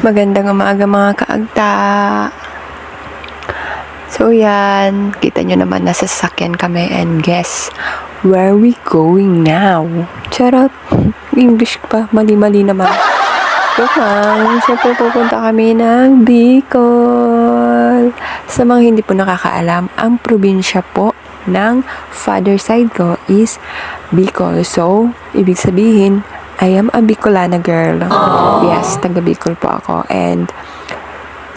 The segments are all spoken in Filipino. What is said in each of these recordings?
Magandang umaga mga kaagta. So yan, kita nyo naman nasa sasakyan kami and guess where we going now? Charot, English pa, mali-mali naman. Joke lang, syempre pupunta kami ng Bicol. Sa mga hindi po nakakaalam, ang probinsya po ng father side ko is Bicol. So, ibig sabihin, I am a Bicolana girl. Yes, taga Bicol po ako. And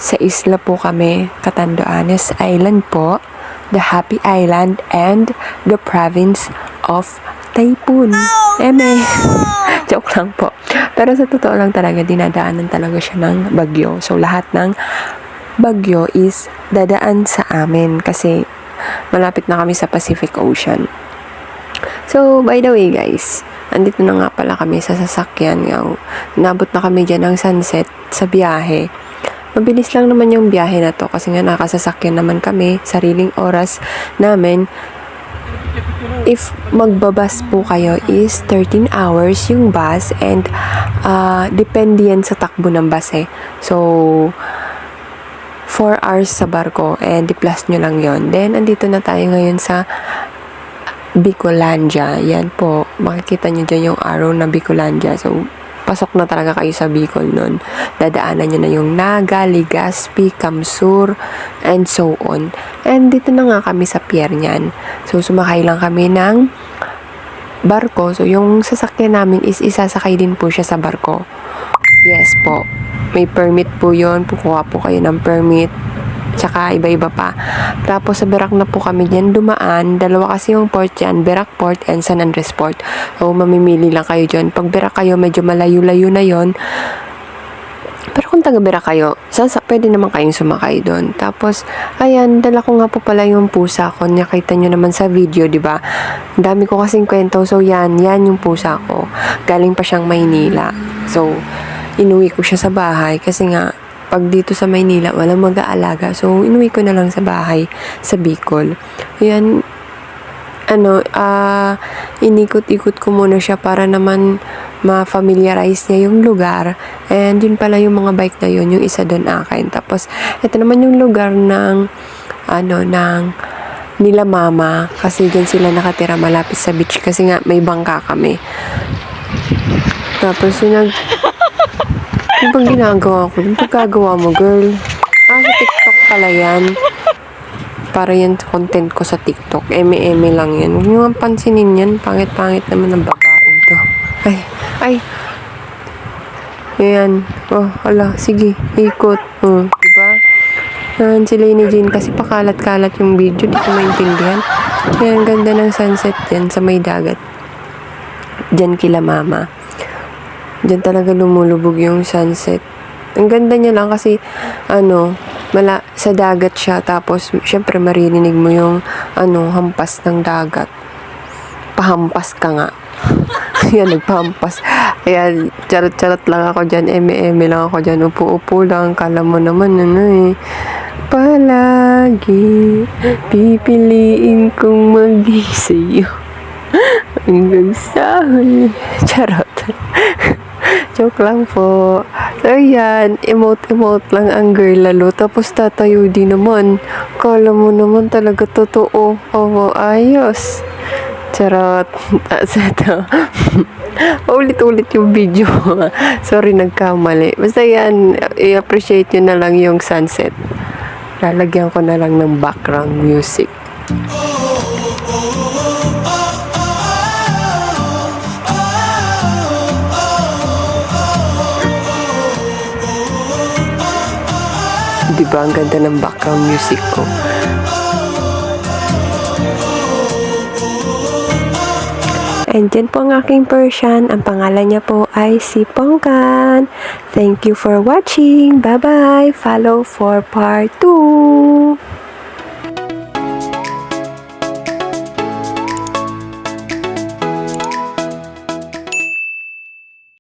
sa isla po kami, Catanduanes Island po, the Happy Island, and the province of Typhoon. Joke lang po. Pero sa totoo lang talaga, dinadaanan talaga siya ng bagyo. So, lahat ng bagyo is dadaan sa amin kasi malapit na kami sa Pacific Ocean. So, by the way guys, andito na nga pala kami sa sasakyan. Nabot na kami dyan ng sunset sa biyahe. Mabilis lang naman yung biyahe na to kasi nga nakasasakyan naman kami, sariling oras namin. If magbabas po kayo is 13 hours yung bus and depende yan sa takbo ng bus eh. So, 4 hours sa barko and i-plus nyo lang yon. Then, andito na tayo ngayon sa Bicolandia. Yan po. Makikita nyo dyan yung arrow na Bicolandia. So, pasok na talaga kayo sa Bicol nun. Dadaanan nyo na yung Naga, Legazpi, Kamsur, and so on. And dito na nga kami sa pier niyan. So, sumakay lang kami ng barko. So, yung sasakyan namin is isasakay din po siya sa barko. Yes po. May permit po yun. Kukuha po kayo ng permit. Tsaka iba-iba pa. Tapos sa Berak na po kami dyan dumaan. Dalawa kasi yung port dyan, Berak Port and San Andres Port. So mamimili lang kayo dyan. Pag Berak kayo, medyo malayo-layo na yon. Pero kung taga Berak kayo, pwede naman kayong sumakay doon. Tapos, ayan, dala ko nga po pala yung pusa ko. Nakita nyo naman sa video, di ba? Ang dami ko kasing kwento. So yan yung pusa ko. Galing pa siyang Maynila. So, inuwi ko siya sa bahay kasi nga pag dito sa Maynila, walang mag-aalaga. So, inuwi ko na lang sa bahay, sa Bicol. Ayan, inikot-ikot ko muna siya para naman ma-familiarize niya yung lugar. And yun pala yung mga bike na yun, yung isa doon akin. Tapos, ito naman yung lugar ng nila mama. Kasi dyan sila nakatira malapit sa beach. Kasi nga, may bangka kami. Tapos, ano bang ginagawa ko? Ano pagkagawa mo, girl? Sa TikTok pala yan. Para yan content ko sa TikTok. Eme lang yan. Huwag nyo nga pansinin yan. Pangit-pangit naman ng babae ito. Ay. Ayan. Oh, ala. Sige. Ikot. Oh, diba? Yan, si Lainey Jane kasi pakalat-kalat yung video. Di ko maintindihan. Ayan, ganda ng sunset yan sa may dagat. Diyan kila mama. Diyan talaga lumulubog yung sunset. Ang ganda niya lang kasi, sa dagat siya. Tapos, syempre, maririnig mo yung, hampas ng dagat. Pahampas ka nga. Yan, nagpahampas. Ayan, charot-charot lang ako dyan. Eme lang ako dyan. Upo-upo lang. Kala mo naman, palagi, pipiliin kong maging sa'yo. Hanggang sa huli. Charot. Joke lang po. So, yan. Emote lang ang girl lalo. Tapos, tatayo din naman. Kala mo naman talaga totoo. Oo, ayos. Charot. Ulit-ulit yung video. Sorry, nagkamali. Basta yan, i-appreciate nyo na lang yung sunset. Lalagyan ko na lang ng background music. Diba, ang ganda ng background music ko. And dyan po ang aking Persian. Ang pangalan niya po ay si Pongkan. Thank you for watching. Bye-bye. Follow for part 2.